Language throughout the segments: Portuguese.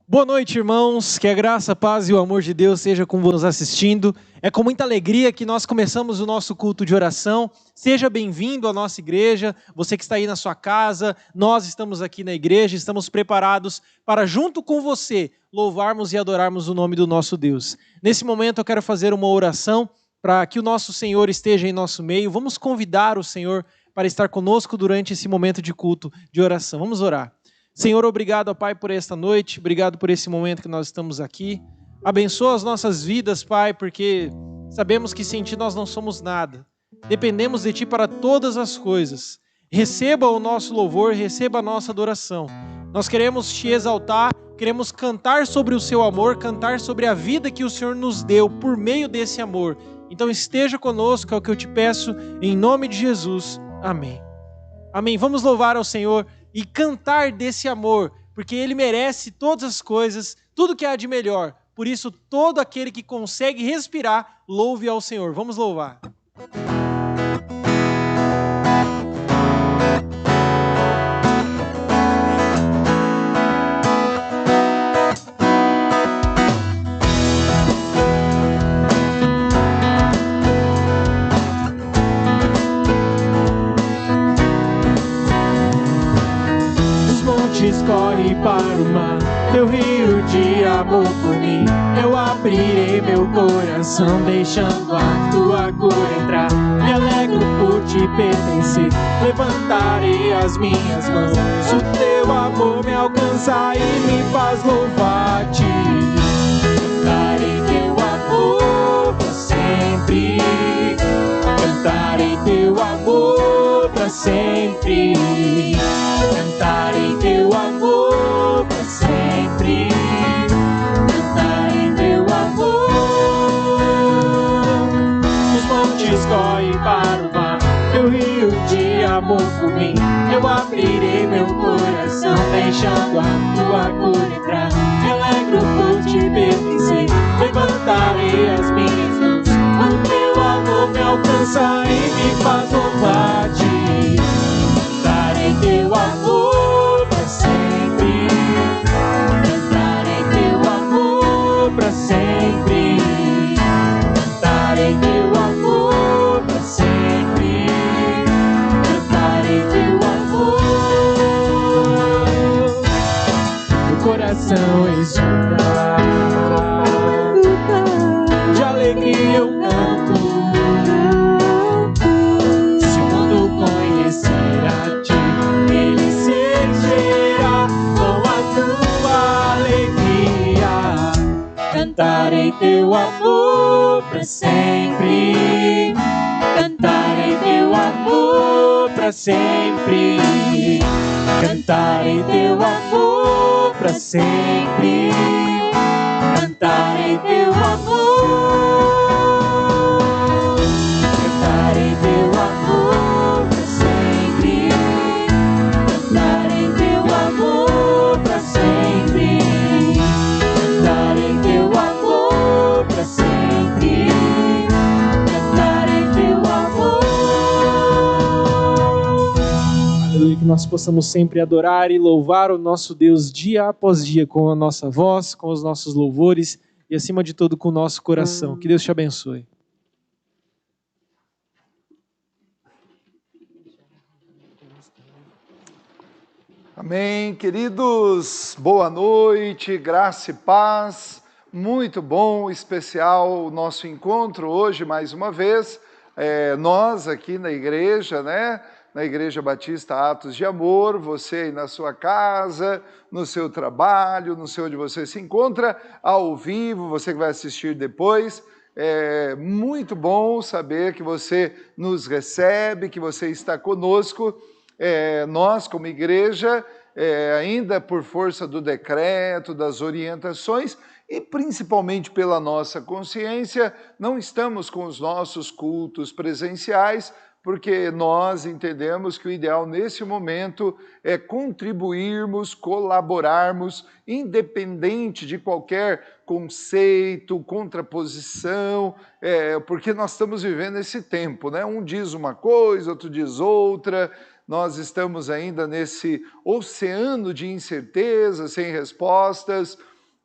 Boa noite, irmãos. Que a graça, a paz e o amor de Deus seja com nos assistindo. É com muita alegria que nós começamos o nosso culto de oração. Seja bem-vindo à nossa igreja. Você que está aí na sua casa, nós estamos aqui na igreja, estamos preparados para, junto com você, louvarmos e adorarmos o nome do nosso Deus. Nesse momento eu quero fazer uma oração para que o nosso Senhor esteja em nosso meio. Vamos convidar o Senhor para estar conosco durante esse momento de culto, de oração. Vamos orar. Senhor, obrigado, ó Pai, por esta noite, obrigado por esse momento que nós estamos aqui. Abençoa as nossas vidas, Pai, porque sabemos que sem Ti nós não somos nada. Dependemos de Ti para todas as coisas. Receba o nosso louvor, receba a nossa adoração. Nós queremos Te exaltar, queremos cantar sobre o Seu amor, cantar sobre a vida que o Senhor nos deu por meio desse amor. Então esteja conosco, é o que eu te peço, em nome de Jesus. Amém. Amém. Vamos louvar ao Senhor e cantar desse amor, porque Ele merece todas as coisas, tudo que há de melhor. Por isso, todo aquele que consegue respirar, louve ao Senhor. Vamos louvar. Corre para o mar, teu rio de amor por mim. Eu abrirei meu coração, deixando a tua cura entrar. Me alegro por te pertencer, levantarei as minhas mãos. O teu amor me alcança e me faz louvar-te. Cantarei teu amor para sempre, cantarei teu amor para sempre. Cantarei teu amor para sempre, cantarei teu amor. Os montes correm para o mar, teu rio de amor por mim. Eu abrirei meu coração, deixando a tua cura entrar. Me alegro por te pertencer, levantarei as minhas mãos. O teu amor me alcança e me faz louvar-te. Cantarei teu amor para sempre, cantarei teu amor para sempre, cantarei teu amor para sempre, cantarei teu amor. O coração exulta, de alegria eu canto. Se o mundo conhecer a ti, ele se encherá com a tua alegria. Cantarei teu amor para sempre, cantarei teu amor para sempre, cantarei teu amor para sempre, cantarei teu amor. Cantarei teu amor para sempre, cantarei teu amor para sempre, cantarei teu amor para sempre, cantarei teu amor. Aleluia, que nós possamos sempre adorar e louvar o nosso Deus dia após dia com a nossa voz, com os nossos louvores e, acima de tudo, com o nosso coração. Que Deus te abençoe. Amém, queridos, boa noite, graça e paz, muito bom, especial o nosso encontro hoje mais uma vez, nós aqui na igreja, né, na Igreja Batista Atos de Amor, você aí na sua casa, no seu trabalho, não sei onde você se encontra, ao vivo, você que vai assistir depois, é muito bom saber que você nos recebe, que você está conosco. Nós, como igreja, ainda por força do decreto, das orientações e principalmente pela nossa consciência, não estamos com os nossos cultos presenciais, porque nós entendemos que o ideal nesse momento é contribuirmos, colaborarmos, independente de qualquer conceito, contraposição, porque nós estamos vivendo esse tempo, né? Um diz uma coisa, outro diz outra. Nós estamos ainda nesse oceano de incertezas, sem respostas,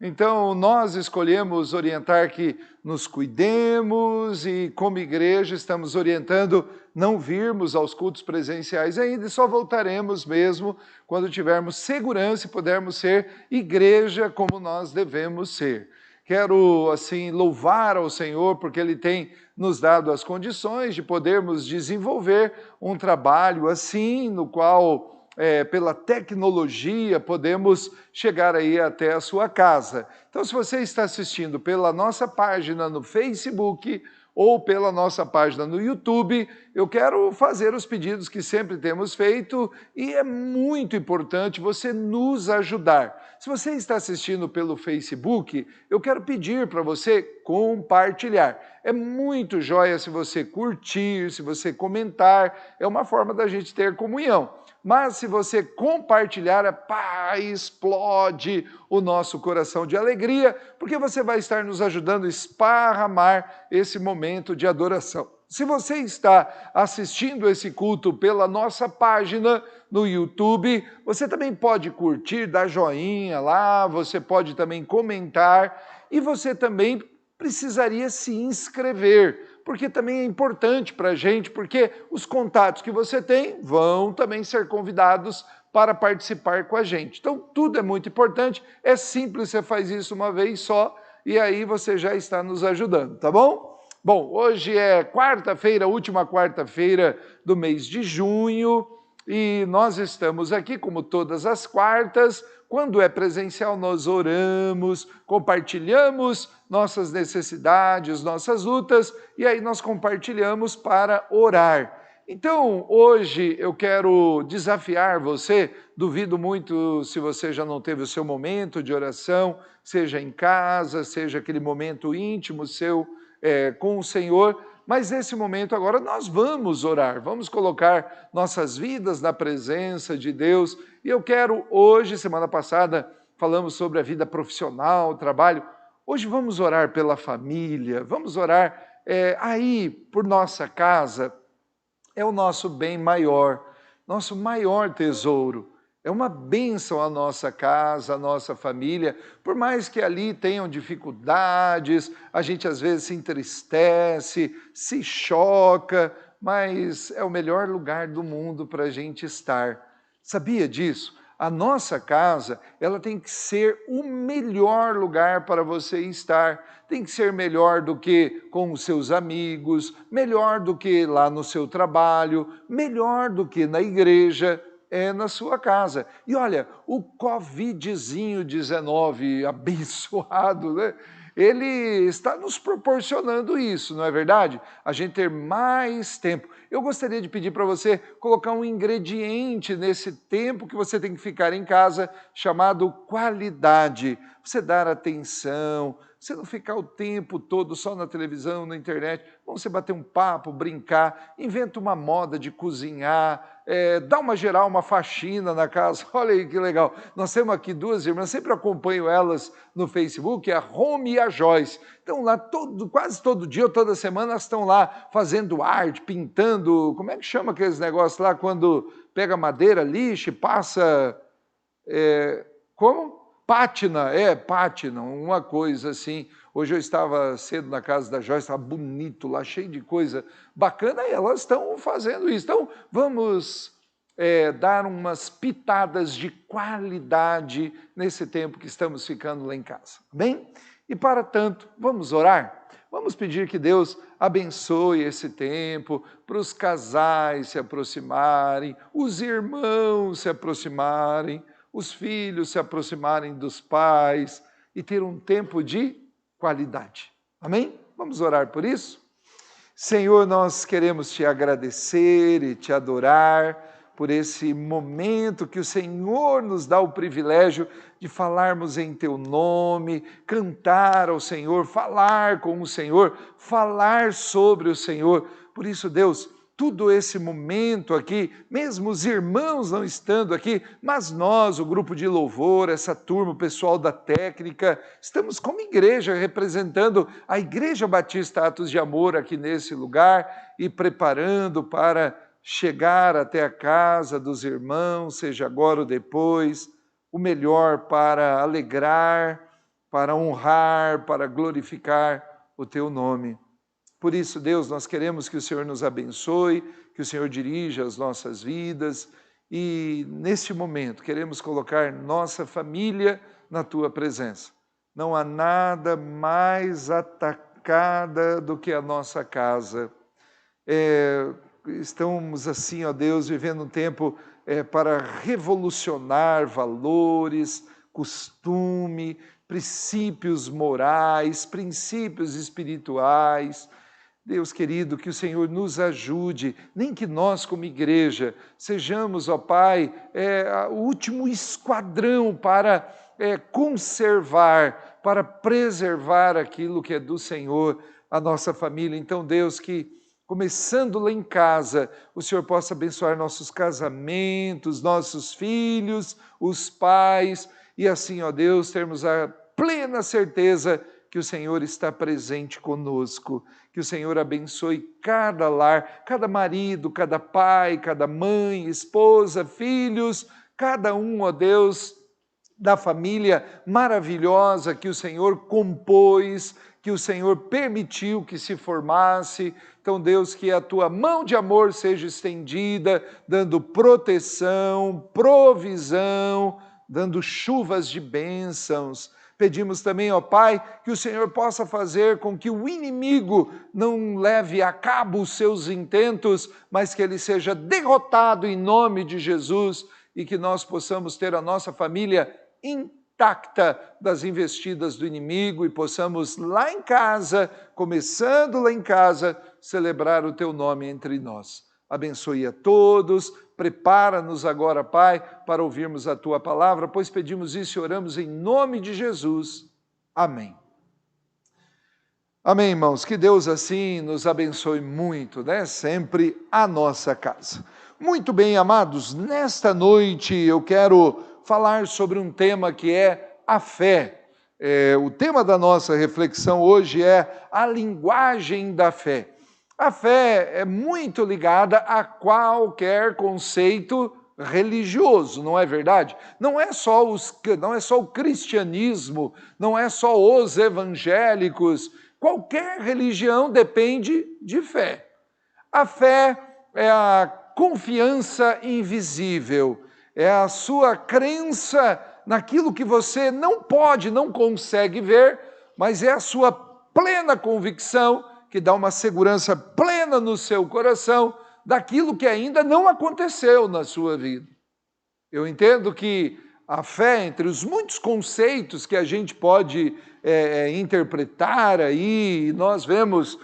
Então, nós escolhemos orientar que nos cuidemos e, como igreja, estamos orientando não virmos aos cultos presenciais ainda e só voltaremos mesmo quando tivermos segurança e pudermos ser igreja como nós devemos ser. Quero, assim, louvar ao Senhor porque Ele tem nos dado as condições de podermos desenvolver um trabalho assim, no qual pela tecnologia, podemos chegar aí até a sua casa. Então, se você está assistindo pela nossa página no Facebook ou pela nossa página no YouTube, eu quero fazer os pedidos que sempre temos feito e é muito importante você nos ajudar. Se você está assistindo pelo Facebook, eu quero pedir para você compartilhar. É muito joia se você curtir, se você comentar, é uma forma da gente ter comunhão. Mas se você compartilhar, explode o nosso coração de alegria, porque você vai estar nos ajudando a esparramar esse momento de adoração. Se você está assistindo esse culto pela nossa página no YouTube, você também pode curtir, dar joinha lá, você pode também comentar e você também precisaria se inscrever, porque também é importante para a gente, porque os contatos que você tem vão também ser convidados para participar com a gente. Então, tudo é muito importante, é simples, você faz isso uma vez só e aí você já está nos ajudando, tá bom? Bom, hoje é quarta-feira, última quarta-feira do mês de junho, e nós estamos aqui, como todas as quartas. Quando é presencial, nós oramos, compartilhamos nossas necessidades, nossas lutas, e aí nós compartilhamos para orar. Então, hoje eu quero desafiar você, duvido muito se você já não teve o seu momento de oração, seja em casa, seja aquele momento íntimo seu com o Senhor, mas nesse momento agora nós vamos orar, vamos colocar nossas vidas na presença de Deus. E eu quero hoje, semana passada, falamos sobre a vida profissional, trabalho. Hoje vamos orar pela família, vamos orar aí por nossa casa. É o nosso bem maior, nosso maior tesouro. É uma bênção a nossa casa, a nossa família, por mais que ali tenham dificuldades, a gente às vezes se entristece, se choca, mas é o melhor lugar do mundo para a gente estar. Sabia disso? A nossa casa, ela tem que ser o melhor lugar para você estar. Tem que ser melhor do que com os seus amigos, melhor do que lá no seu trabalho, melhor do que na igreja, na sua casa. E olha, o Covid-19 abençoado, né? Ele está nos proporcionando isso, não é verdade? A gente ter mais tempo. Eu gostaria de pedir para você colocar um ingrediente nesse tempo que você tem que ficar em casa, chamado qualidade. Você dar atenção, você não ficar o tempo todo só na televisão, na internet. Vamos você bater um papo, brincar, inventa uma moda de cozinhar, dá uma geral, uma faxina na casa. Olha aí que legal. Nós temos aqui duas irmãs, sempre acompanho elas no Facebook, a Rome e a Joyce. Então lá quase todo dia ou toda semana elas estão lá fazendo arte, pintando, como é que chama aqueles negócios lá quando pega madeira, lixa e passa, como? Pátina, pátina, uma coisa assim. Hoje eu estava cedo na casa da Joyce, estava bonito lá, cheio de coisa bacana, e elas estão fazendo isso. Então, vamos dar umas pitadas de qualidade nesse tempo que estamos ficando lá em casa, bem? E para tanto, vamos orar? Vamos pedir que Deus abençoe esse tempo, para os casais se aproximarem, os irmãos se aproximarem, os filhos se aproximarem dos pais e ter um tempo de qualidade. Amém? Vamos orar por isso? Senhor, nós queremos te agradecer e te adorar por esse momento que o Senhor nos dá o privilégio de falarmos em teu nome, cantar ao Senhor, falar com o Senhor, falar sobre o Senhor. Por isso, Deus, todo esse momento aqui, mesmo os irmãos não estando aqui, mas nós, o grupo de louvor, essa turma, o pessoal da técnica, estamos como igreja representando a Igreja Batista Atos de Amor aqui nesse lugar e preparando para chegar até a casa dos irmãos, seja agora ou depois, o melhor para alegrar para honrar, para glorificar o teu nome. Por isso, Deus, nós queremos que o Senhor nos abençoe, que o Senhor dirija as nossas vidas e, neste momento, queremos colocar nossa família na tua presença. Não há nada mais atacada do que a nossa casa. Estamos assim, ó Deus, vivendo um tempo para revolucionar valores, costume, princípios morais, princípios espirituais. Deus querido, que o Senhor nos ajude, nem que nós como igreja sejamos, ó Pai, o último esquadrão para conservar, para preservar aquilo que é do Senhor, a nossa família. Então, Deus, que começando lá em casa, o Senhor possa abençoar nossos casamentos, nossos filhos, os pais, e assim, ó Deus, termos a plena certeza que o Senhor está presente conosco, que o Senhor abençoe cada lar, cada marido, cada pai, cada mãe, esposa, filhos, cada um, ó Deus, da família maravilhosa que o Senhor compôs, que o Senhor permitiu que se formasse. Então, Deus, que a tua mão de amor seja estendida, dando proteção, provisão, dando chuvas de bênçãos. Pedimos também, ó Pai, que o Senhor possa fazer com que o inimigo não leve a cabo os seus intentos, mas que ele seja derrotado em nome de Jesus e que nós possamos ter a nossa família intacta das investidas do inimigo e possamos lá em casa, começando lá em casa, celebrar o teu nome entre nós. Abençoe a todos, prepara-nos agora, Pai, para ouvirmos a tua palavra, pois pedimos isso e oramos em nome de Jesus. Amém. Amém, irmãos. Que Deus assim nos abençoe muito, né? Sempre a nossa casa. Muito bem, amados, nesta noite eu quero falar sobre um tema que é a fé. O tema da nossa reflexão hoje é a linguagem da fé. A fé é muito ligada a qualquer conceito religioso, não é verdade? Não é só o cristianismo, não é só os evangélicos. Qualquer religião depende de fé. A fé é a confiança invisível, é a sua crença naquilo que você não pode, não consegue ver, mas é a sua plena convicção que dá uma segurança plena no seu coração daquilo que ainda não aconteceu na sua vida. Eu entendo que a fé, entre os muitos conceitos que a gente pode interpretar aí, nós vemos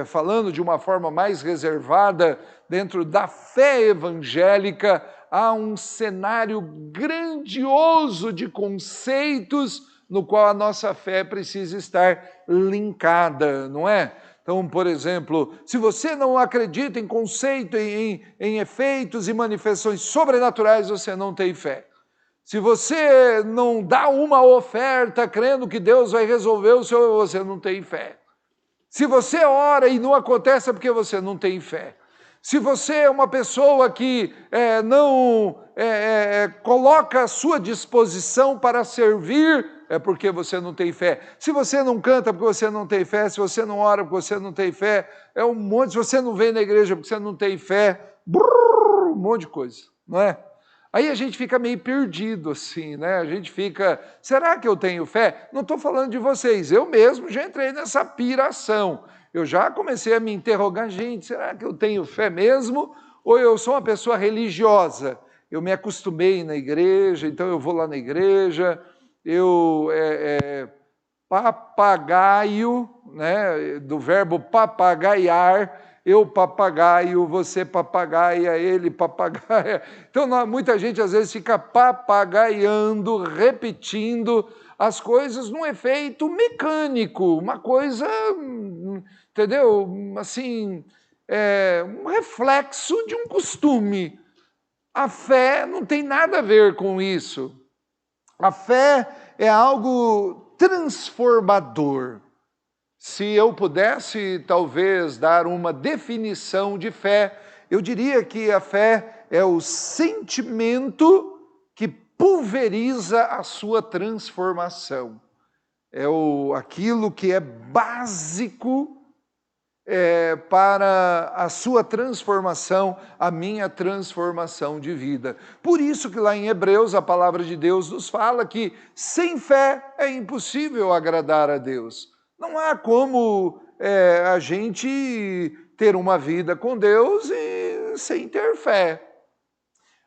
falando de uma forma mais reservada dentro da fé evangélica, há um cenário grandioso de conceitos no qual a nossa fé precisa estar linkada, não é? Então, por exemplo, se você não acredita em conceito, em efeitos e manifestações sobrenaturais, você não tem fé. Se você não dá uma oferta crendo que Deus vai resolver o seu, você não tem fé. Se você ora e não acontece é porque você não tem fé. Se você é uma pessoa que não coloca a sua disposição para servir, é porque você não tem fé. Se você não canta porque você não tem fé, se você não ora porque você não tem fé, é um monte, se você não vem na igreja porque você não tem fé, um monte de coisa, não é? Aí a gente fica meio perdido assim, né? A gente fica, será que eu tenho fé? Não estou falando de vocês, eu mesmo já entrei nessa piração. Eu já comecei a me interrogar, gente, será que eu tenho fé mesmo? Ou eu sou uma pessoa religiosa? Eu me acostumei na igreja, então eu vou lá na igreja, eu papagaio, né, do verbo papagaiar, eu papagaio, você papagaia, ele papagaia. Então muita gente às vezes fica papagaiando, repetindo as coisas num efeito mecânico, uma coisa, entendeu? Assim, um reflexo de um costume. A fé não tem nada a ver com isso. A fé é algo transformador. Se eu pudesse, talvez, dar uma definição de fé, eu diria que a fé é o sentimento que pulveriza a sua transformação. aquilo que é básico para a sua transformação, a minha transformação de vida. Por isso que lá em Hebreus a palavra de Deus nos fala que sem fé é impossível agradar a Deus. Não há como a gente ter uma vida com Deus sem ter fé.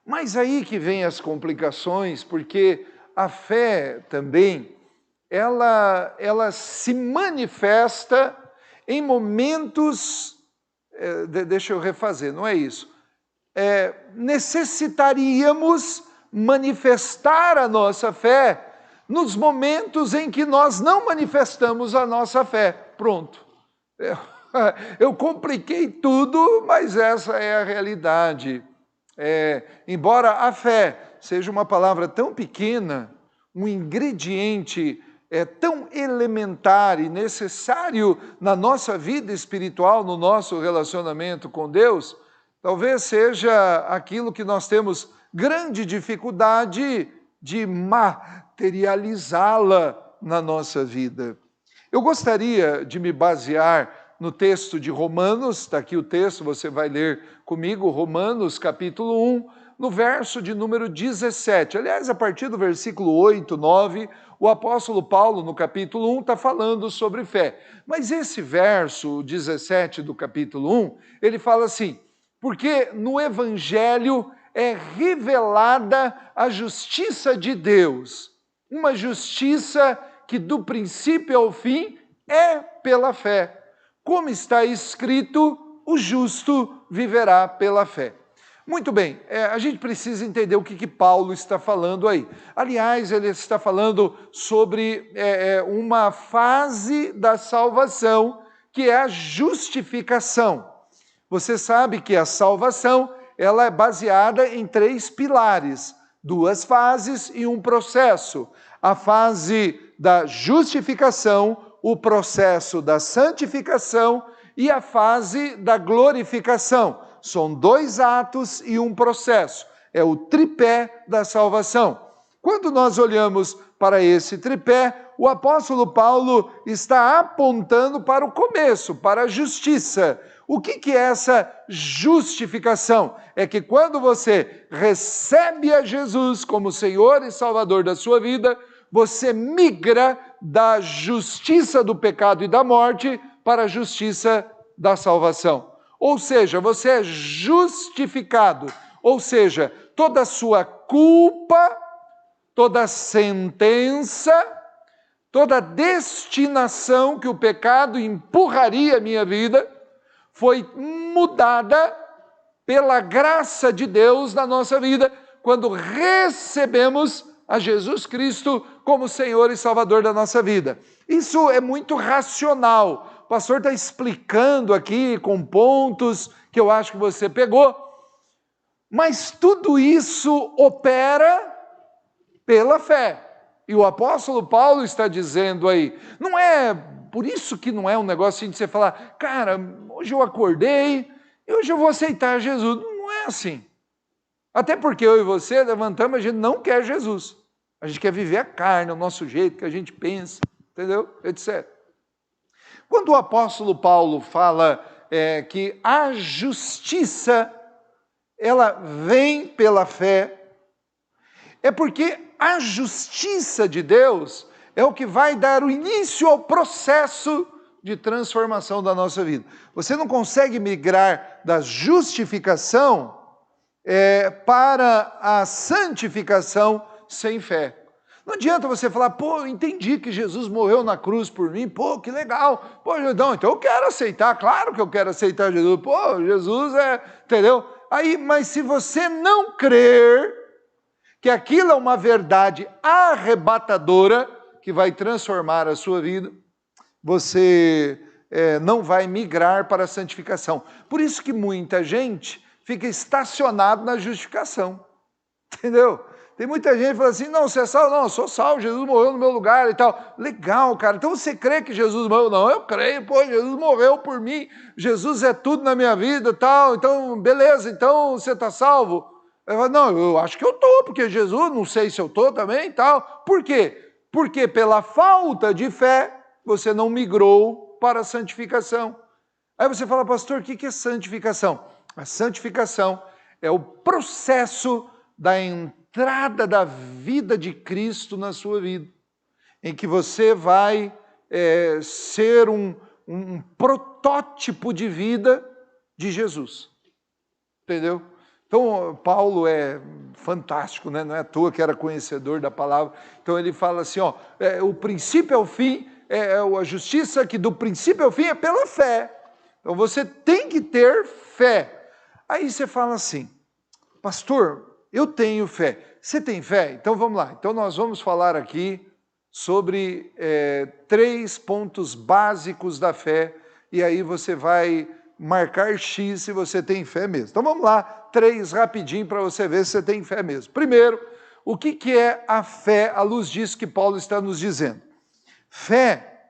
Mas aí que vem as complicações, porque a fé também, ela se manifesta em momentos, deixa eu refazer, não é isso. Necessitaríamos manifestar a nossa fé nos momentos em que nós não manifestamos a nossa fé. Pronto. Eu compliquei tudo, mas essa é a realidade. Embora a fé seja uma palavra tão pequena, um ingrediente tão elementar e necessário na nossa vida espiritual, no nosso relacionamento com Deus, talvez seja aquilo que nós temos grande dificuldade de materializá-la na nossa vida. Eu gostaria de me basear no texto de Romanos, está aqui o texto, você vai ler comigo, Romanos capítulo 1, no verso de número 17. Aliás, a partir do versículo 8, 9, o apóstolo Paulo, no capítulo 1, está falando sobre fé. Mas esse verso 17 do capítulo 1, ele fala assim: porque no Evangelho é revelada a justiça de Deus, uma justiça que do princípio ao fim é pela fé. Como está escrito, o justo viverá pela fé. Muito bem, a gente precisa entender o que Paulo está falando aí. Aliás, ele está falando sobre uma fase da salvação, que é a justificação. Você sabe que a salvação, ela é baseada em 3 pilares, 2 fases e um processo. A fase da justificação, o processo da santificação e a fase da glorificação. São 2 atos e um processo. É o tripé da salvação. Quando nós olhamos para esse tripé, o apóstolo Paulo está apontando para o começo, para a justiça. O que é essa justificação? É que quando você recebe a Jesus como Senhor e Salvador da sua vida, você migra da justiça do pecado e da morte para a justiça da salvação. Ou seja, você é justificado, ou seja, toda a sua culpa, toda a sentença, toda a destinação que o pecado empurraria a minha vida, foi mudada pela graça de Deus na nossa vida, quando recebemos a Jesus Cristo como Senhor e Salvador da nossa vida. Isso é muito racional. O pastor está explicando aqui com pontos que eu acho que você pegou, mas tudo isso opera pela fé. E o apóstolo Paulo está dizendo aí, não é por isso que não é um negócio assim de você falar, cara, hoje eu acordei e hoje eu vou aceitar Jesus. Não é assim. Até porque eu e você levantamos, a gente não quer Jesus. A gente quer viver a carne, o nosso jeito, que a gente pensa, entendeu? Etc. Quando o apóstolo Paulo fala que a justiça, ela vem pela fé, é porque a justiça de Deus é o que vai dar o início ao processo de transformação da nossa vida. Você não consegue migrar da justificação para a santificação sem fé. Não adianta você falar, pô, eu entendi que Jesus morreu na cruz por mim, pô, que legal, pô, não, então eu quero aceitar, claro que eu quero aceitar Jesus, pô, Jesus entendeu? Aí, mas se você não crer que aquilo é uma verdade arrebatadora, que vai transformar a sua vida, você não vai migrar para a santificação. Por isso que muita gente fica estacionado na justificação, entendeu? Tem muita gente que fala assim, não, você é salvo? Não, eu sou salvo, Jesus morreu no meu lugar e tal. Legal, cara, então você crê que Jesus morreu? Não, eu creio, pô, Jesus morreu por mim, Jesus é tudo na minha vida e tal, então, beleza, então você está salvo? Eu falo, não, eu acho que eu estou, porque Jesus, não sei se eu estou também e tal. Por quê? Porque pela falta de fé, você não migrou para a santificação. Aí você fala, pastor, o que é santificação? A santificação é o processo da entrada da vida de Cristo na sua vida, em que você vai ser um protótipo de vida de Jesus. Entendeu? Então, Paulo é fantástico, né? Não é à toa que era conhecedor da palavra. Então, ele fala assim, ó, o princípio ao fim, a justiça que do princípio ao fim é pela fé. Então, você tem que ter fé. Aí você fala assim, pastor, eu tenho fé. Você tem fé? Então, vamos lá. Então, nós vamos falar aqui sobre 3 pontos básicos da fé. E aí você vai marcar X se você tem fé mesmo. Então vamos lá, 3 rapidinho para você ver se você tem fé mesmo. Primeiro, o que é a fé à luz disso que Paulo está nos dizendo? Fé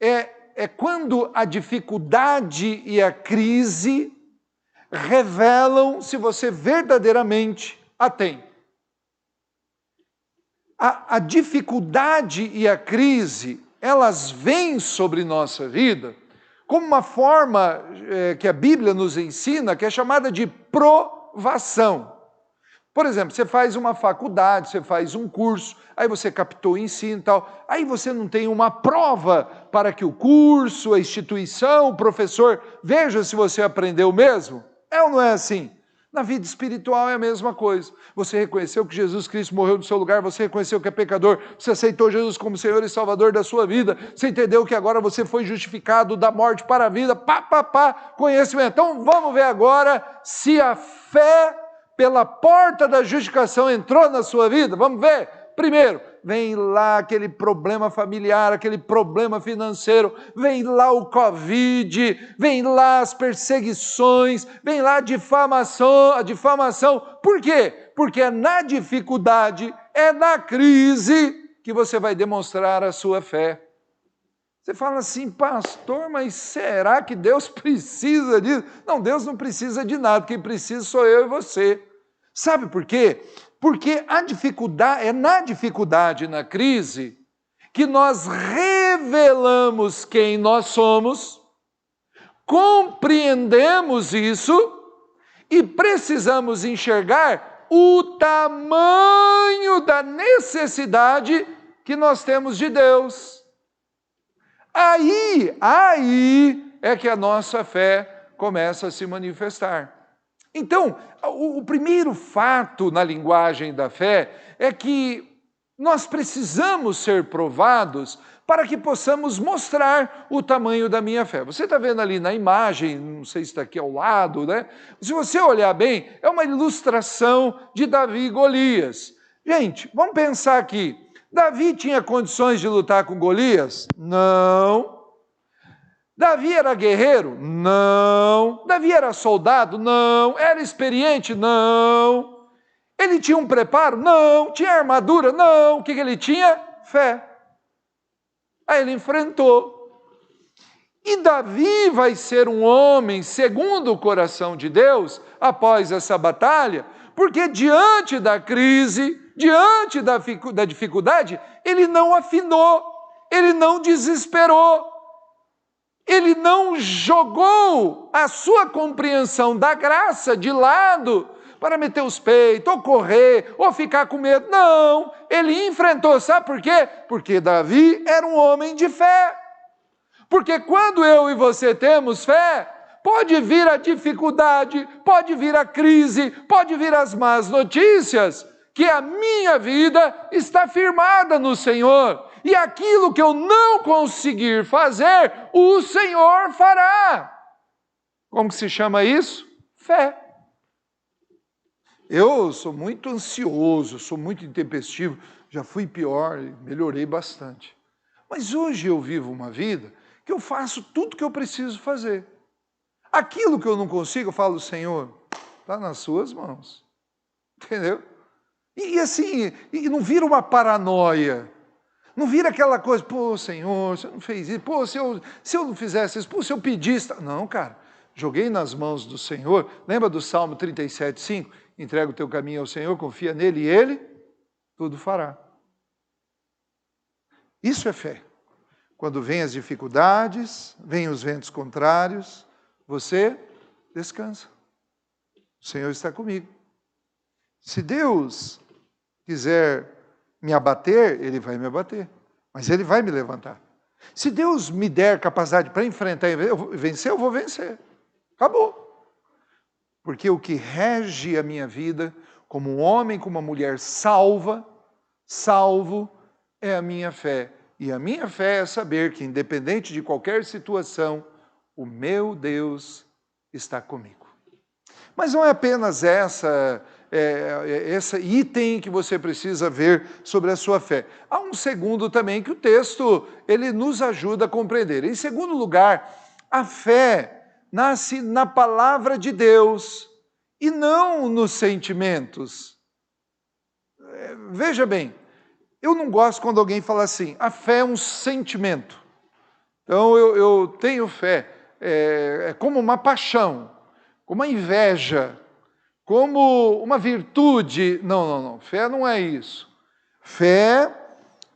é quando a dificuldade e a crise revelam se você verdadeiramente a tem. A dificuldade e a crise, elas vêm sobre nossa vida como uma forma que a Bíblia nos ensina, que é chamada de provação. Por exemplo, você faz uma faculdade, você faz um curso, aí você captou o ensino e tal, aí você não tem uma prova para que o curso, a instituição, o professor veja se você aprendeu mesmo? É ou não é assim? Na vida espiritual é a mesma coisa. Você reconheceu que Jesus Cristo morreu no seu lugar, você reconheceu que é pecador, você aceitou Jesus como Senhor e Salvador da sua vida, você entendeu que agora você foi justificado da morte para a vida, conhecimento. Então vamos ver agora se a fé pela porta da justificação entrou na sua vida. Vamos ver? Primeiro, vem lá aquele problema familiar, aquele problema financeiro, vem lá o Covid, vem lá as perseguições, vem lá a difamação. Por quê? Porque é na dificuldade, é na crise que você vai demonstrar a sua fé. Você fala assim, pastor, mas será que Deus precisa disso? Não, Deus não precisa de nada, quem precisa sou eu e você. Sabe por quê? Porque a dificuldade, é na dificuldade, na crise, que nós revelamos quem nós somos, compreendemos isso e precisamos enxergar o tamanho da necessidade que nós temos de Deus. Aí é que a nossa fé começa a se manifestar. Então, o primeiro fato na linguagem da fé é que nós precisamos ser provados para que possamos mostrar o tamanho da minha fé. Você está vendo ali na imagem, não sei se está aqui ao lado, né? Se você olhar bem, é uma ilustração de Davi e Golias. Gente, vamos pensar aqui. Davi tinha condições de lutar com Golias? Não. Davi era guerreiro? Não. Davi era soldado? Não. Era experiente? Não. Ele tinha um preparo? Não. Tinha armadura? Não. O que ele tinha? Fé. Aí ele enfrentou. E Davi vai ser um homem segundo o coração de Deus após essa batalha, porque diante da crise, diante da dificuldade, ele não afinou, ele não desesperou. Ele não jogou a sua compreensão da graça de lado para meter os peitos, ou correr, ou ficar com medo. Não, ele enfrentou. Sabe por quê? Porque Davi era um homem de fé. Porque quando eu e você temos fé, pode vir a dificuldade, pode vir a crise, pode vir as más notícias, que a minha vida está firmada no Senhor. E aquilo que eu não conseguir fazer, o Senhor fará. Como que se chama isso? Fé. Eu sou muito ansioso, sou muito intempestivo, já fui pior, melhorei bastante. Mas hoje eu vivo uma vida que eu faço tudo que eu preciso fazer. Aquilo que eu não consigo, eu falo, Senhor, está nas suas mãos. Entendeu? E assim, e não vira uma paranoia. Não vira aquela coisa, pô, Senhor, você não fez isso, pô, se eu não fizesse isso, pô, se eu pedisse... Não, cara, joguei nas mãos do Senhor. Lembra do Salmo 37:5? Entrega o teu caminho ao Senhor, confia nele e Ele tudo fará. Isso é fé. Quando vêm as dificuldades, vêm os ventos contrários, você descansa. O Senhor está comigo. Se Deus quiser me abater, Ele vai me abater. Mas Ele vai me levantar. Se Deus me der capacidade para enfrentar e vencer, eu vou vencer. Acabou. Porque o que rege a minha vida, como um homem, como uma mulher salvo, é a minha fé. E a minha fé é saber que, independente de qualquer situação, o meu Deus está comigo. Mas não é apenas esse item que você precisa ver sobre a sua fé. Há um segundo também que o texto ele nos ajuda a compreender. Em segundo lugar, a fé nasce na palavra de Deus e não nos sentimentos. Veja bem, eu não gosto quando alguém fala assim, a fé é um sentimento. Então eu tenho fé, é como uma paixão, como uma inveja, como uma virtude. Não, fé não é isso. Fé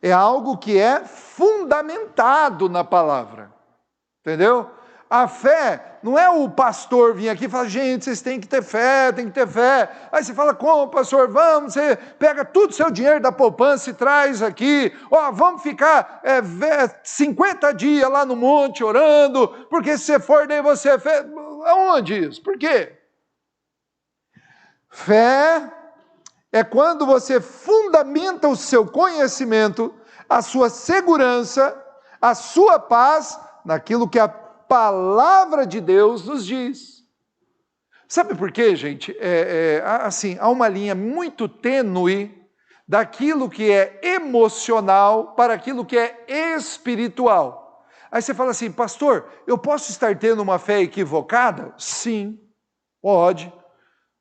é algo que é fundamentado na palavra, entendeu? A fé não é o pastor vir aqui e falar, gente, vocês têm que ter fé, tem que ter fé. Aí você fala, como, pastor? Vamos, você pega todo o seu dinheiro da poupança e traz aqui. Vamos ficar 50 dias lá no monte orando, porque se você for, daí você é fé. Aonde isso? Por quê? Fé é quando você fundamenta o seu conhecimento, a sua segurança, a sua paz, naquilo que a palavra de Deus nos diz. Sabe por quê, gente? Há uma linha muito tênue daquilo que é emocional para aquilo que é espiritual. Aí você fala assim, pastor, eu posso estar tendo uma fé equivocada? Sim, pode.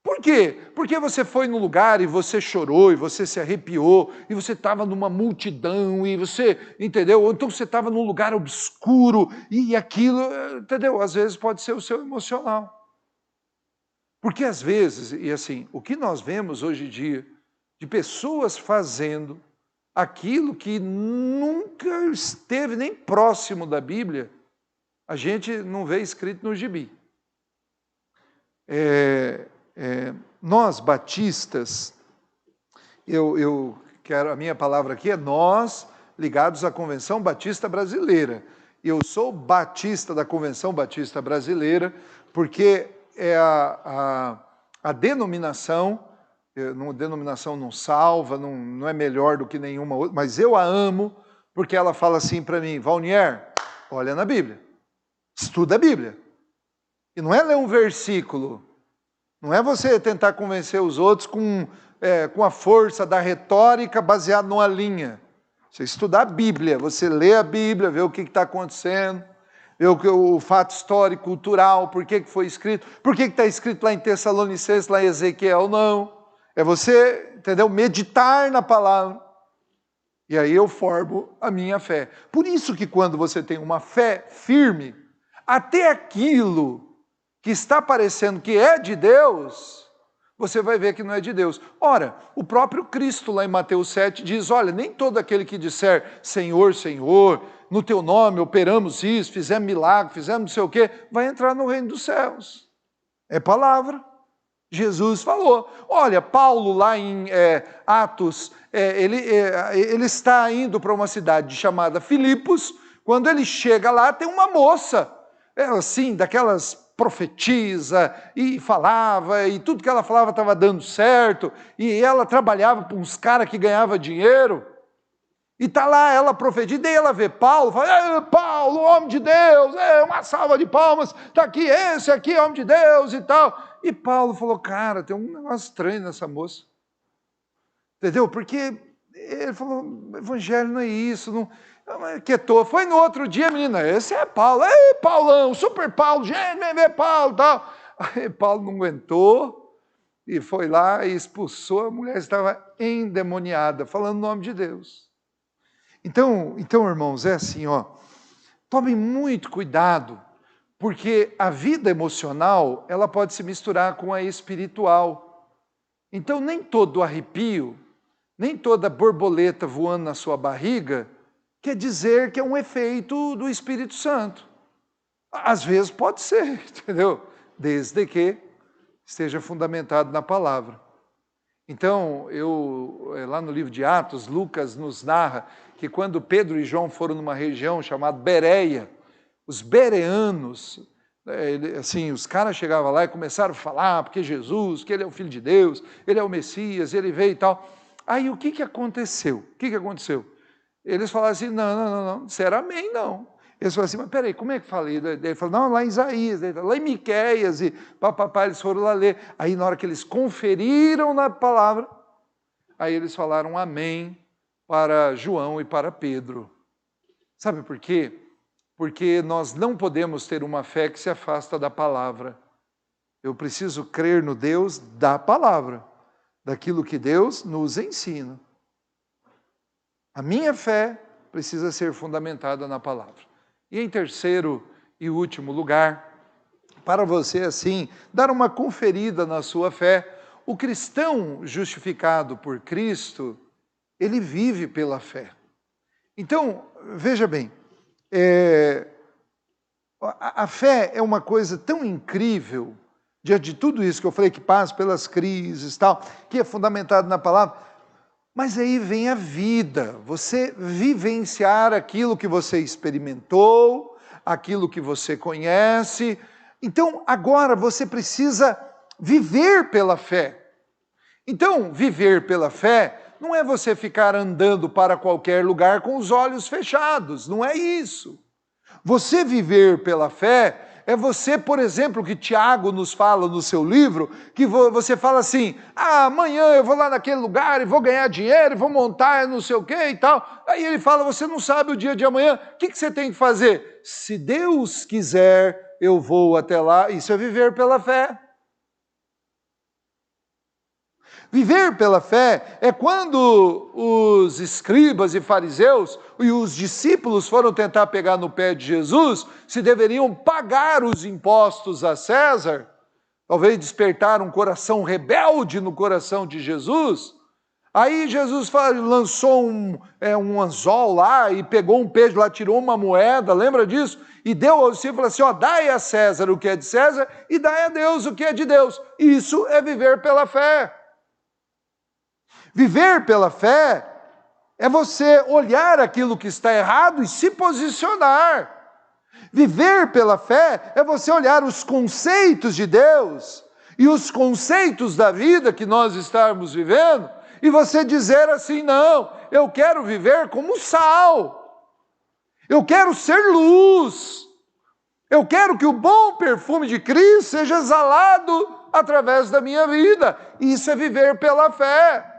Por quê? Porque você foi num lugar e você chorou, e você se arrepiou, e você estava numa multidão, e você, entendeu? Ou então você estava num lugar obscuro, e aquilo, entendeu? Às vezes pode ser o seu emocional. Porque às vezes, e assim, o que nós vemos hoje em dia, de pessoas fazendo aquilo que nunca esteve nem próximo da Bíblia, a gente não vê escrito no gibi. Nós batistas, eu quero, a minha palavra aqui é nós, ligados à Convenção Batista Brasileira. Eu sou batista da Convenção Batista Brasileira, porque é a denominação, denominação não salva, não é melhor do que nenhuma outra, mas eu a amo, porque ela fala assim para mim, Valnier, olha na Bíblia, estuda a Bíblia. E não é ler um versículo, não é você tentar convencer os outros com a força da retórica baseada numa linha. Você estudar a Bíblia, você lê a Bíblia, vê o que está acontecendo, vê o fato histórico, cultural, por que foi escrito, por que está escrito lá em Tessalonicenses, lá em Ezequiel, não. É você, entendeu, meditar na palavra. E aí eu formo a minha fé. Por isso que quando você tem uma fé firme, até aquilo que está parecendo que é de Deus, você vai ver que não é de Deus. Ora, o próprio Cristo lá em Mateus 7 diz, olha, nem todo aquele que disser Senhor, Senhor, no teu nome operamos isso, fizemos milagre, fizemos não sei o quê, vai entrar no reino dos céus. É palavra. Jesus falou. Olha, Paulo lá em Atos, ele está indo para uma cidade chamada Filipos, quando ele chega lá tem uma moça, assim, daquelas profetiza e falava, e tudo que ela falava estava dando certo, e ela trabalhava para uns caras que ganhavam dinheiro, e está lá ela profetiza, e daí ela vê Paulo, fala, Paulo, homem de Deus, uma salva de palmas, está aqui, esse aqui, homem de Deus e tal. E Paulo falou, cara, tem um negócio estranho nessa moça. Entendeu? Porque ele falou, evangelho não é isso, não... Quietou. Foi no outro dia, menina, esse é Paulo, ei, Paulão, super Paulo, gente, vem ver Paulo e tal. Aí Paulo não aguentou e foi lá e expulsou, a mulher estava endemoniada, falando o nome de Deus. Então, irmãos, é assim, tomem muito cuidado, porque a vida emocional, ela pode se misturar com a espiritual. Então, nem todo arrepio, nem toda borboleta voando na sua barriga, quer dizer que é um efeito do Espírito Santo. Às vezes pode ser, entendeu? Desde que esteja fundamentado na palavra. Então, lá no livro de Atos, Lucas nos narra que quando Pedro e João foram numa região chamada Bereia, os bereanos, assim, os caras chegavam lá e começaram a falar, porque Jesus, que ele é o Filho de Deus, ele é o Messias, ele veio e tal. Aí o que aconteceu? O que aconteceu? Eles falaram assim, não, disseram amém, não. Eles falaram assim, mas peraí, como é que falei? Ele falou, não, lá em Isaías, lá em Miqueias, e papapá, eles foram lá ler. Aí na hora que eles conferiram na palavra, aí eles falaram amém para João e para Pedro. Sabe por quê? Porque nós não podemos ter uma fé que se afasta da palavra. Eu preciso crer no Deus da palavra, daquilo que Deus nos ensina. A minha fé precisa ser fundamentada na palavra. E em terceiro e último lugar, para você assim, dar uma conferida na sua fé, o cristão justificado por Cristo, ele vive pela fé. Então, veja bem, a fé é uma coisa tão incrível, diante de tudo isso que eu falei, que passa pelas crises e tal, que é fundamentado na palavra, mas aí vem a vida, você vivenciar aquilo que você experimentou, aquilo que você conhece. Então, agora você precisa viver pela fé. Então, viver pela fé não é você ficar andando para qualquer lugar com os olhos fechados, não é isso. Você viver pela fé é você, por exemplo, que Tiago nos fala no seu livro, que você fala assim, amanhã eu vou lá naquele lugar e vou ganhar dinheiro, e vou montar não sei o que e tal. Aí ele fala, você não sabe o dia de amanhã, o que você tem que fazer? Se Deus quiser, eu vou até lá. Isso é viver pela fé. Viver pela fé é quando os escribas e fariseus e os discípulos foram tentar pegar no pé de Jesus se deveriam pagar os impostos a César, talvez despertar um coração rebelde no coração de Jesus. Aí Jesus lançou um anzol lá e pegou um peixe lá, tirou uma moeda, lembra disso? E deu ao discípulo assim, dai a César o que é de César e dai a Deus o que é de Deus. Isso é viver pela fé. Viver pela fé é você olhar aquilo que está errado e se posicionar. Viver pela fé é você olhar os conceitos de Deus e os conceitos da vida que nós estamos vivendo e você dizer assim, não, eu quero viver como sal, eu quero ser luz, eu quero que o bom perfume de Cristo seja exalado através da minha vida. Isso é viver pela fé.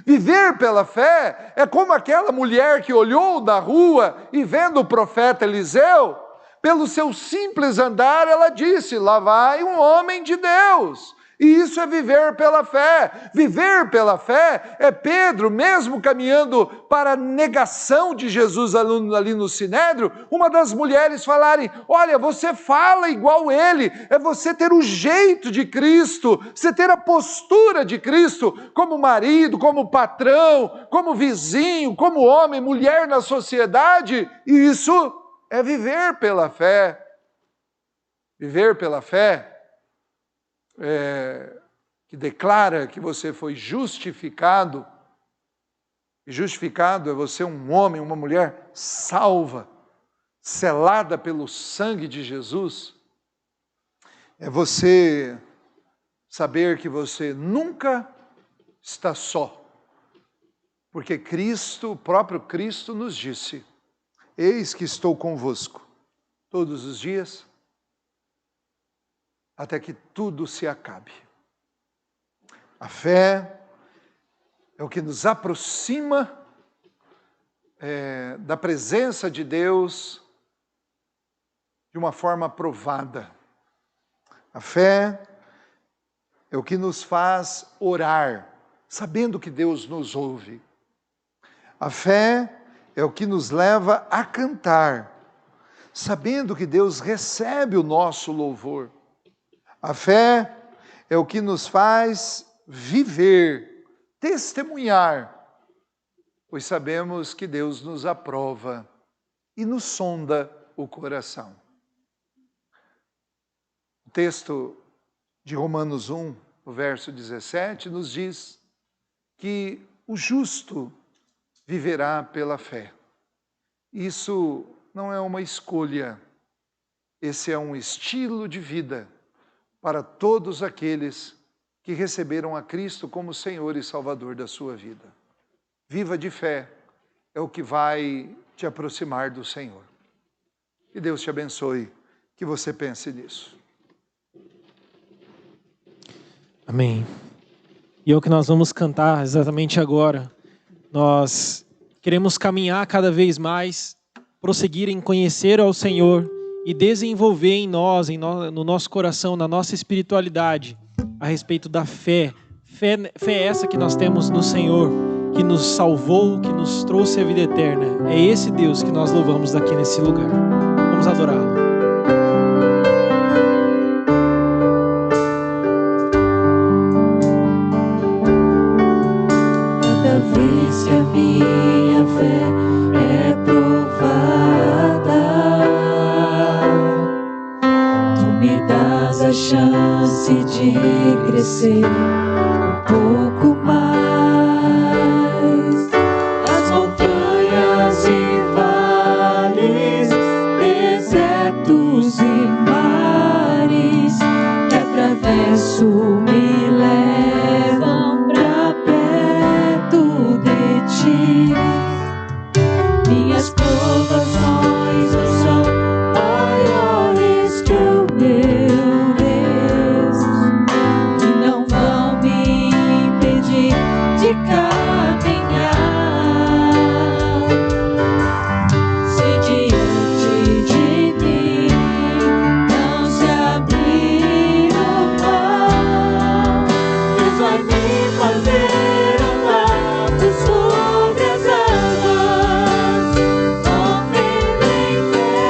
Viver pela fé é como aquela mulher que olhou da rua e vendo o profeta Eliseu, pelo seu simples andar ela disse, lá vai um homem de Deus. E isso é viver pela fé. Viver pela fé é Pedro, mesmo caminhando para a negação de Jesus ali no Sinédrio, uma das mulheres falarem, olha, você fala igual ele, é você ter o jeito de Cristo, você ter a postura de Cristo, como marido, como patrão, como vizinho, como homem, mulher na sociedade, e isso é viver pela fé. Viver pela fé que declara que você foi justificado, e justificado é você um homem, uma mulher salva, selada pelo sangue de Jesus, é você saber que você nunca está só, porque Cristo, o próprio Cristo nos disse, eis que estou convosco todos os dias, até que tudo se acabe. A fé é o que nos aproxima da presença de Deus de uma forma aprovada. A fé é o que nos faz orar, sabendo que Deus nos ouve. A fé é o que nos leva a cantar, sabendo que Deus recebe o nosso louvor. A fé é o que nos faz viver, testemunhar pois sabemos que Deus nos aprova e nos sonda o coração. O texto de Romanos 1, o verso 17, nos diz que o justo viverá pela fé. Isso não é uma escolha, esse é um estilo de vida para todos aqueles que receberam a Cristo como Senhor e Salvador da sua vida. Viva de fé é o que vai te aproximar do Senhor. Que Deus te abençoe, que você pense nisso. Amém. E é o que nós vamos cantar exatamente agora. Nós queremos caminhar cada vez mais, prosseguir em conhecer ao Senhor e desenvolver em nós, no nosso coração, na nossa espiritualidade, a respeito da fé. Fé essa que nós temos no Senhor, que nos salvou, que nos trouxe a vida eterna. É esse Deus que nós louvamos aqui nesse lugar. Vamos adorá-lo. Cada vez que a minha fé é provada, tu me dás a chance de crescer um pouco mais. As montanhas e vales, desertos e mares que atravesso me levam pra perto de ti. Minhas provações não são maiores que o meu Deus, e não vão me impedir de caminhar. Se diante de mim não se abrir o mar, Deus vai me fazer andar por sobre as águas, correndo em fé.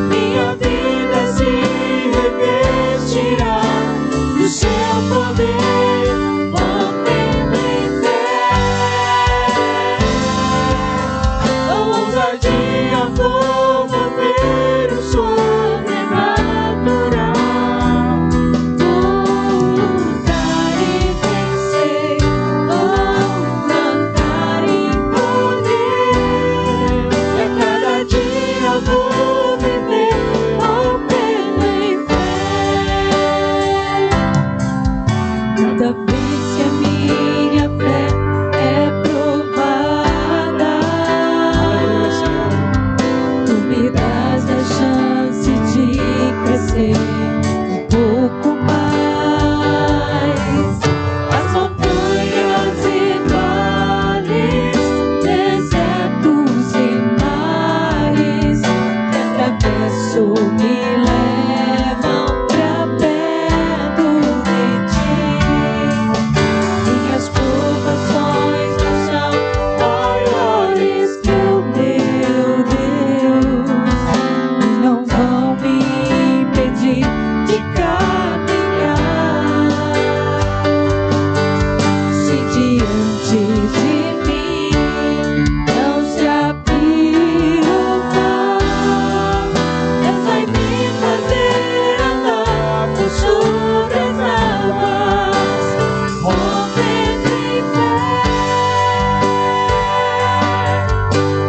Minha vida se revestirá do seu poder, correndo em fé. Com ousadia vou mover o sobrenatural, lutar e vencer, cantar e poder. E a cada dia vou viver correndo em fé. Cada vez que a minha fé é provada, tu me dás a chance de crescer um pouco mais. As montanhas e vales, desertos e mares que atravesso me levam pra perto de ti. Minhas provações não são maiores que o meu Deus, e não vão me impedir de caminhar. Se diante de mim não se abrir o mar, Deus vai me fazer andar por sobre as águas, correndo em fé.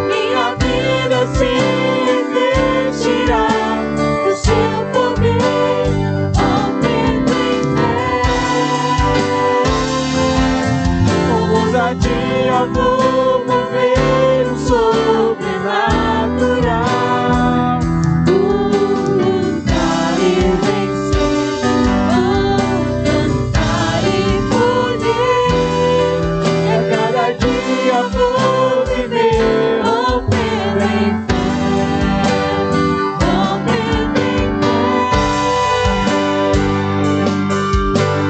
Minha vida se revestirá do seu poder, correndo em fé. Com ousadia vou mover o sobrenatural, lutar e vencer, cantar e poder. E a cada dia vou viver correndo em fé, correndo em fé.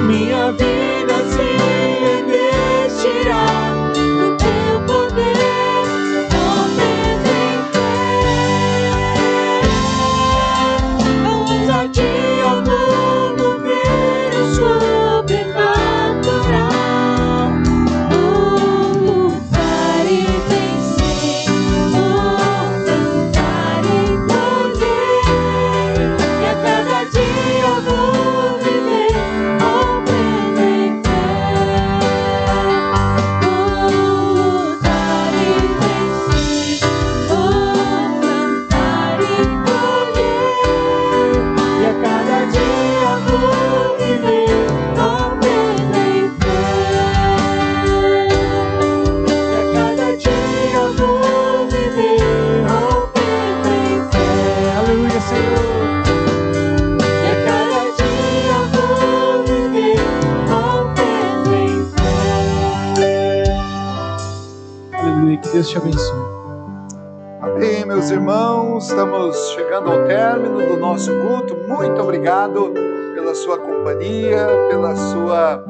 Minha vida se revestirá do teu poder, correndo em fé. Aleluia, que Deus te abençoe. Amém, meus irmãos, estamos chegando ao término do nosso culto. Muito obrigado pela sua companhia, pela sua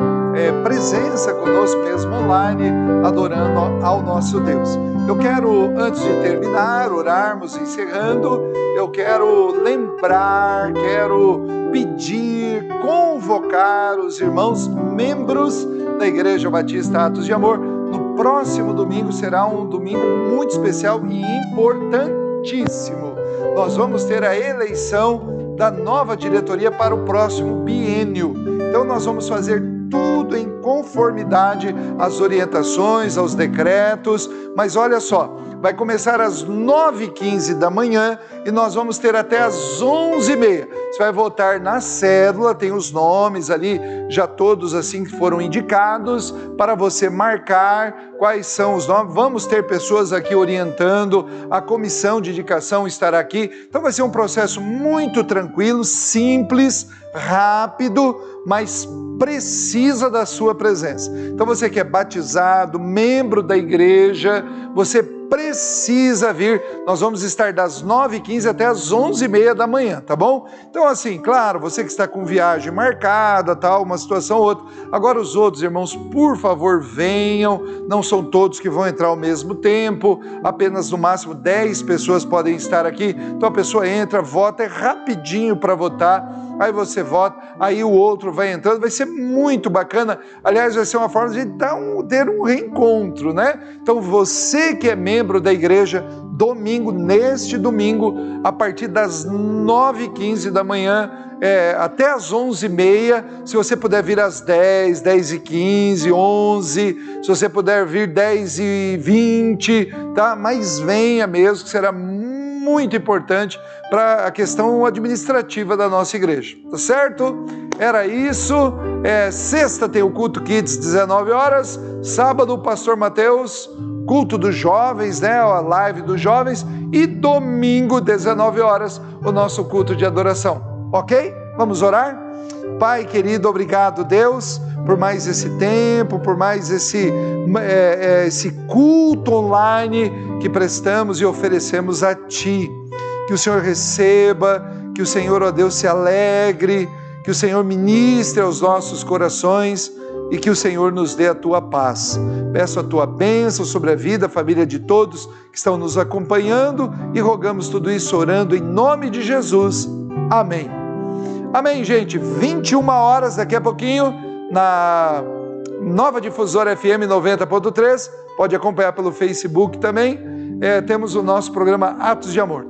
presença conosco mesmo online, adorando ao nosso Deus. Eu quero, antes de terminar, orarmos, encerrando, eu quero lembrar, quero pedir, convocar os irmãos membros da Igreja Batista Atos de Amor. No próximo domingo será um domingo muito especial e importantíssimo. Nós vamos ter a eleição da nova diretoria para o próximo biênio. Então nós vamos fazer tudo em conformidade às orientações, aos decretos, mas olha só, vai começar às 9h15 da manhã e nós vamos ter até às 11h30. Você vai votar na cédula, tem os nomes ali, já todos assim que foram indicados, para você marcar quais são os nomes. Vamos ter pessoas aqui orientando, a comissão de indicação estará aqui. Então vai ser um processo muito tranquilo, simples, rápido, mas precisa da sua presença. Então você que é batizado, membro da igreja, você precisa vir. Nós vamos estar das 9h15 até as 11h30 da manhã, tá bom? Então assim, claro, você que está com viagem marcada, tal, uma situação ou outra. Agora os outros irmãos, por favor, venham. Não são todos que vão entrar ao mesmo tempo, apenas no máximo 10 pessoas podem estar aqui. Então a pessoa entra, vota, é rapidinho para votar. Aí você vota, aí o outro vai entrando, vai ser muito bacana. Aliás, vai ser uma forma de ter um reencontro, né? Então você que é membro da igreja, neste domingo, a partir das 9h15 da manhã, até às 11h30, se você puder vir às 10, 10h15, 11, se você puder vir 10h20, tá? Mas venha mesmo, que será muito importante para a questão administrativa da nossa igreja, tá certo? Era isso. Sexta tem o culto Kids, 19 horas. Sábado, o pastor Mateus, culto dos jovens, né? A live dos jovens. E domingo, 19 horas, o nosso culto de adoração. Ok? Vamos orar? Pai querido, obrigado, Deus, por mais esse tempo, por mais esse culto online que prestamos e oferecemos a Ti. Que o Senhor receba, que o Senhor, ó Deus, se alegre, que o Senhor ministre aos nossos corações e que o Senhor nos dê a Tua paz. Peço a Tua bênção sobre a vida, a família de todos que estão nos acompanhando e rogamos tudo isso orando em nome de Jesus. Amém. Amém, gente. 21 horas daqui a pouquinho na Nova Difusora FM 90.3. Pode acompanhar pelo Facebook também. Temos o nosso programa Atos de Amor.